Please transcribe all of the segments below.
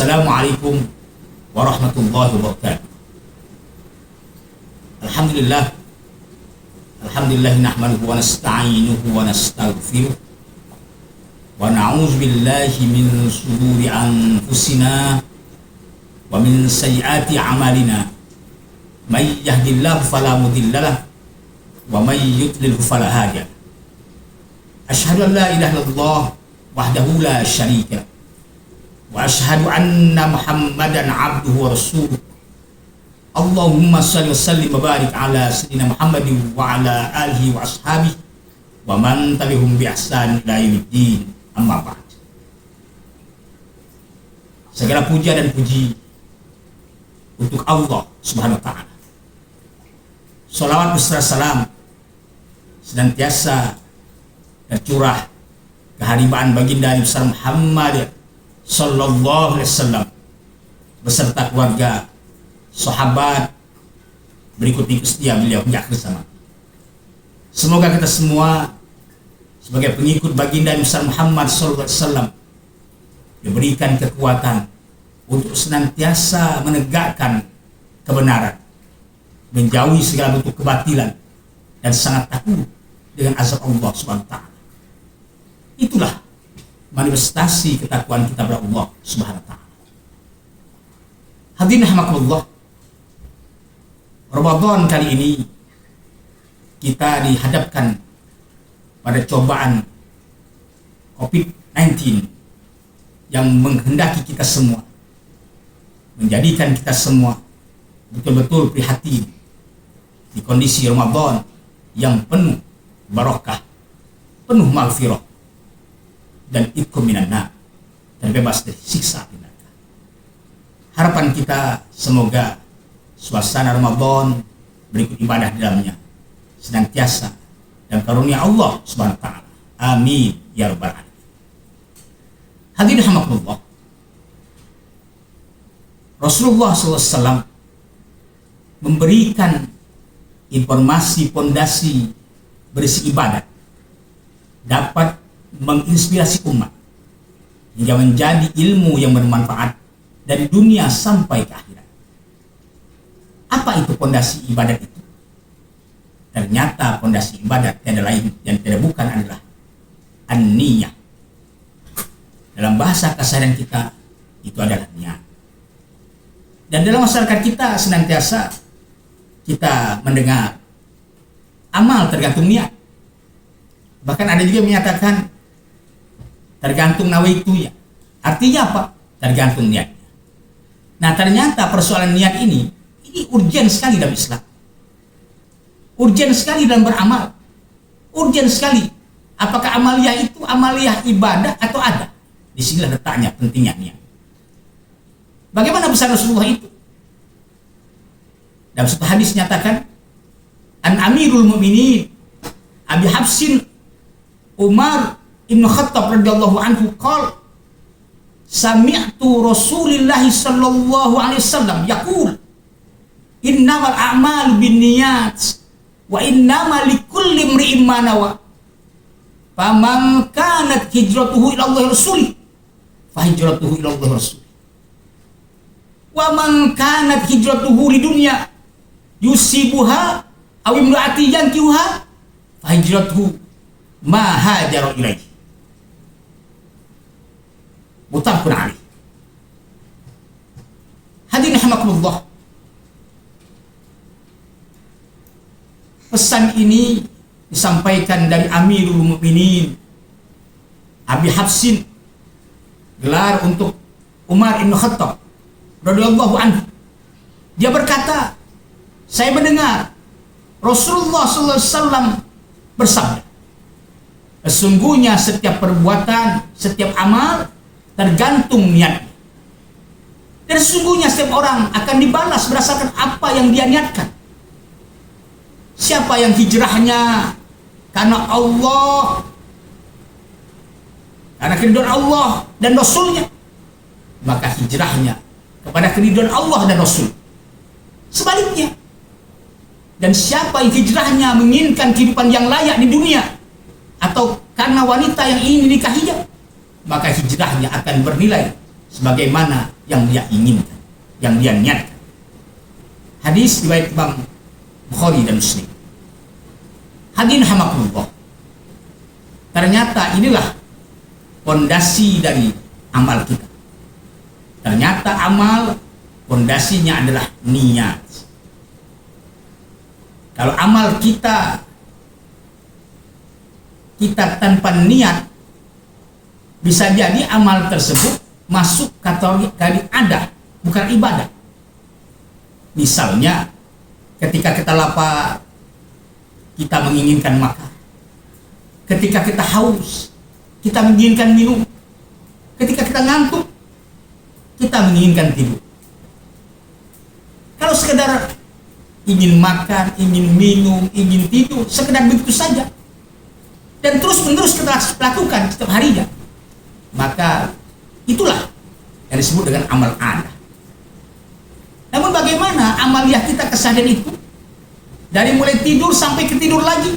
Assalamualaikum warahmatullahi wabarakatuh. Alhamdulillah. Alhamdulillah nahmaduhu wa nasta'inuhu wa nastaghfiruh. Wa na'udzu billahi min shururi anfusina wa min sayyiati a'malina. May yahdihillahu fala mudhillalah wa may yudlilhu fala hadiya. Asyhadu an la ilaha illallah wahdahu la syarika wa asyhadu anna Muhammadan abduhu wa rasuluh. Allahumma shalli wa sallim wa barik ala sayyidina Muhammadin wa ala alihi wa ashabihi wa man tabi'ahum bi ihsan ila yaumiddin. Amma ba'd. Segala puja dan puji untuk Allah Subhanahu wa taala. Salawat beserta salam senantiasa tercurah kehadiran baginda Nabi besar Muhammad sallallahu alaihi wasallam beserta keluarga, sahabat, berikut setia beliau hingga akhir zaman. Semoga kita semua sebagai pengikut baginda Nabi besar Muhammad sallallahu alaihi wasallam diberikan kekuatan untuk senantiasa menegakkan kebenaran, menjauhi segala bentuk kebatilan, dan sangat takut dengan azab Allah Subhanahu wa taala. Itulah manifestasi ketakwaan kita kepada Allah Subhanahu wa taala. Hadirin rahimakumullah, Ramadan kali ini kita dihadapkan pada cobaan COVID-19 yang menghendaki kita semua, menjadikan kita semua betul-betul prihatin di kondisi Ramadan yang penuh barokah, penuh maghfirah, dan itqum minan nar, terbebas dari siksa api neraka. Harapan kita semoga suasana Ramadan berikut ibadah di dalamnya senantiasa dan karunia Allah Subhanahu wa taala. Amin ya rabbal alamin. Hadirin rahimakumullah, Rasulullah SAW memberikan informasi pondasi berisi ibadat dapat menginspirasi umat hingga menjadi ilmu yang bermanfaat dari dunia sampai ke akhirat. Apa itu pondasi ibadat itu? Ternyata pondasi ibadat tiada lain dan tidak bukan adalah an-niyah. Dalam bahasa keseharian kita itu adalah niat. Dan dalam masyarakat kita senantiasa kita mendengar amal tergantung niat. Bahkan ada juga yang menyatakan tergantung nawaitunya. Artinya apa? Tergantung niatnya. Nah, ternyata persoalan niat ini urgen sekali dalam Islam. Urgen sekali dalam beramal. Urgen sekali. Apakah amaliyah itu amaliyah ibadah atau ada? Disinilah letaknya pentingnya niat. Bagaimana besar Rasulullah itu? Dalam satu hadis nyatakan, An Amirul Mu'minin Abi Hafsin Umar Ibn Khattab radhiyallahu anhu qala sami'tu Rasulullah sallallahu alaihi wasallam yaqul innamal a'malu binniyat wa innamal likulli imri'in ma nawa faman kanat hijratuhu ila Allah rasulih fa hijratuhu ila Allah rasulih wa man kanat hijratuhu lidunya yusibuha aw imra'ati yankihuha fa hijratuhu ma hajara ilaihi. Muttafaqun alaih. Hadirin rahimakumullah, pesan ini disampaikan dari Amirul Mukminin Abi Hafsin, gelar untuk Umar Ibn Khattab radhiyallahu anhu. Dia berkata, saya mendengar Rasulullah SAW bersabda, sesungguhnya setiap perbuatan, setiap amal tergantung niatnya. Dan sesungguhnya setiap orang akan dibalas berdasarkan apa yang dia niatkan. Siapa yang hijrahnya karena Allah, karena keridhaan Allah dan Rasulnya, maka hijrahnya kepada keridhaan Allah dan Rasul. Sebaliknya, dan siapa yang hijrahnya menginginkan kehidupan yang layak di dunia atau karena wanita yang ingin dinikahinya, maka hijrahnya akan bernilai sebagaimana yang dia inginkan, yang dia niatkan. Hadis riwayat Imam Bukhari dan Muslim. Hadirin hamakumullah. Ternyata inilah fondasi dari amal kita. Ternyata amal fondasinya adalah niat. Kalau amal kita tanpa niat, bisa jadi amal tersebut masuk kategori ada, bukan ibadah. Misalnya ketika kita lapar, kita menginginkan makan. Ketika kita haus, kita menginginkan minum. Ketika kita ngantuk, kita menginginkan tidur. Kalau sekedar ingin makan, ingin minum, ingin tidur, sekedar begitu saja, dan terus-menerus kita lakukan setiap harinya, maka itulah yang disebut dengan amal ada. Namun bagaimana amaliyah kita keseharian itu? Dari mulai tidur sampai ke tidur lagi,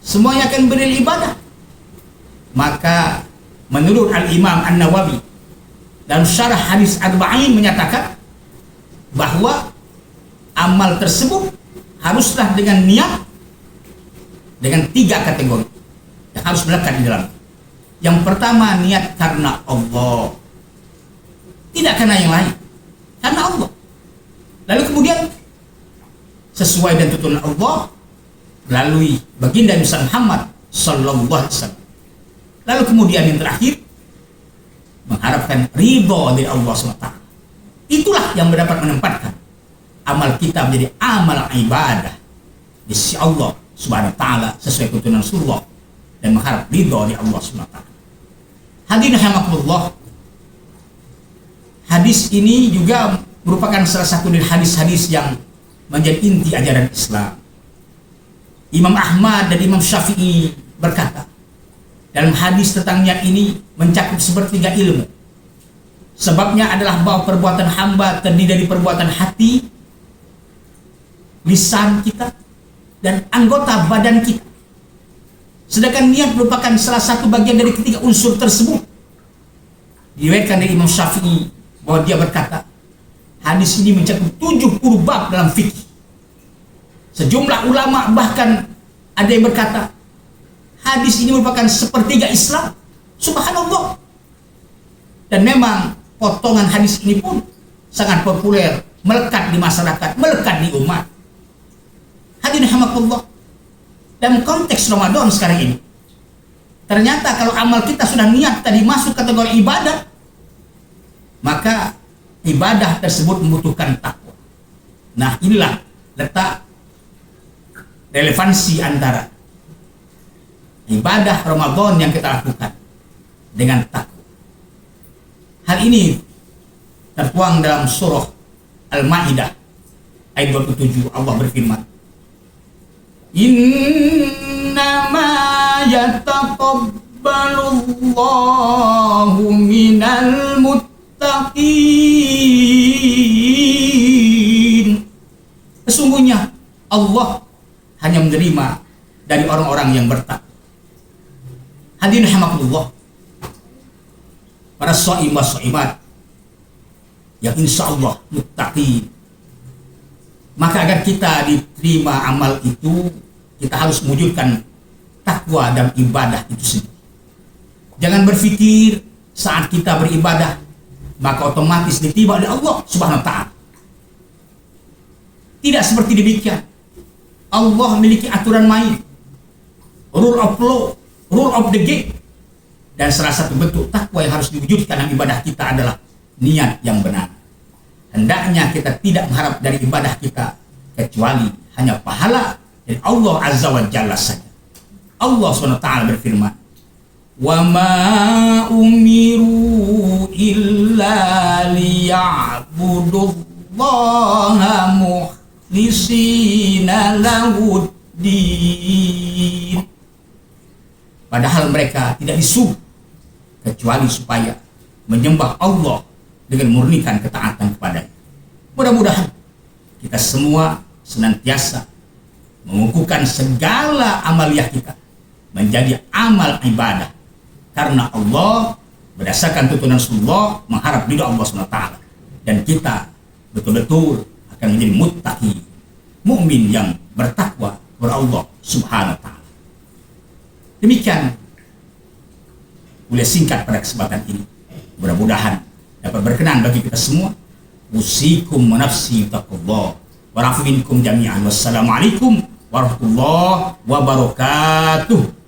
semuanya akan bernilai ibadah. Maka menurut Al-Imam An-Nawawi dalam syarah hadis Arba'in menyatakan bahwa amal tersebut haruslah dengan niat, dengan 3 kategori yang harus melekat di dalam. Yang pertama, niat karena Allah, tidak karena yang lain, karena Allah. Lalu kemudian sesuai dengan tuntunan Allah melalui baginda Muhammad sallallahu alaihi wasallam. Lalu kemudian yang terakhir, mengharapkan ridho dari Allah SWT. Itulah yang mendapat menempatkan amal kita menjadi amal ibadah di sisi Allah Subhanahu wa taala sesuai tuntunan Rasulullah dan mengharap ridho dari Allah SWT. Hadirin rahimakumullah. Hadis ini juga merupakan salah satu dari hadis-hadis yang menjadi inti ajaran Islam. Imam Ahmad dan Imam Syafi'i berkata, dalam hadis tentang niat ini mencakup sepertiga ilmu. Sebabnya adalah bahwa perbuatan hamba terdiri dari perbuatan hati, lisan kita, dan anggota badan kita. Sedangkan niat merupakan salah satu bagian dari ketiga unsur tersebut. Diriwayatkan dari Imam Syafi'i bahwa dia berkata, hadis ini mencakup 70 bab dalam fikih. Sejumlah ulama bahkan ada yang berkata, hadis ini merupakan sepertiga Islam. Subhanallah. Dan memang potongan hadis ini pun sangat populer, melekat di masyarakat, melekat di umat. Hadirin rahimakumullah. Dalam konteks Ramadan sekarang ini, ternyata kalau amal kita sudah niat tadi masuk kategori ibadah, maka ibadah tersebut membutuhkan takwa. Nah, inilah letak relevansi antara ibadah Ramadan yang kita lakukan dengan takwa. Hal ini tertuang dalam surah Al-Maidah ayat 27. Allah berfirman, innama yataqabbalullahu minal muttaqin. Sesungguhnya Allah hanya menerima dari orang-orang yang bertakwa. Hadirin rahimakumullah, para shaim wa shaimat yang insya Allah muttaqin, maka agar kita diterima amal itu, kita harus mewujudkan takwa dan ibadah itu sendiri. Jangan berpikir saat kita beribadah maka otomatis diterima oleh Allah Subhanahu wa taala. Tidak seperti demikian. Allah memiliki aturan main, rule of law, rule of the game. Dan salah satu bentuk takwa yang harus diwujudkan dalam ibadah kita adalah niat yang benar. Hendaknya kita tidak mengharap dari ibadah kita kecuali hanya pahala dari Allah Azza wa Jalla saja. Allah SWT berfirman, wa ma umiru illa liya'budullaha mukhlisina lahuddin. Padahal mereka tidak disuruh kecuali supaya menyembah Allah dengan murnikan ketaatan kepadanya. Mudah-mudahan kita semua senantiasa mengukuhkan segala amaliyah kita menjadi amal ibadah karena Allah, berdasarkan tuntunan Rasulullah, mengharap ridha Allah SWT. dan kita betul-betul akan menjadi muttaqi, mukmin yang bertakwa kepada Allah Subhanahu wa taala. Demikian kuliah singkat pada kesempatan ini. Mudah-mudahan dapat berkenan bagi kita semua. Usikum wa nafsi taqullah wa rafu minkum jami'an. Wassalamualaikum warahmatullahi wabarakatuh.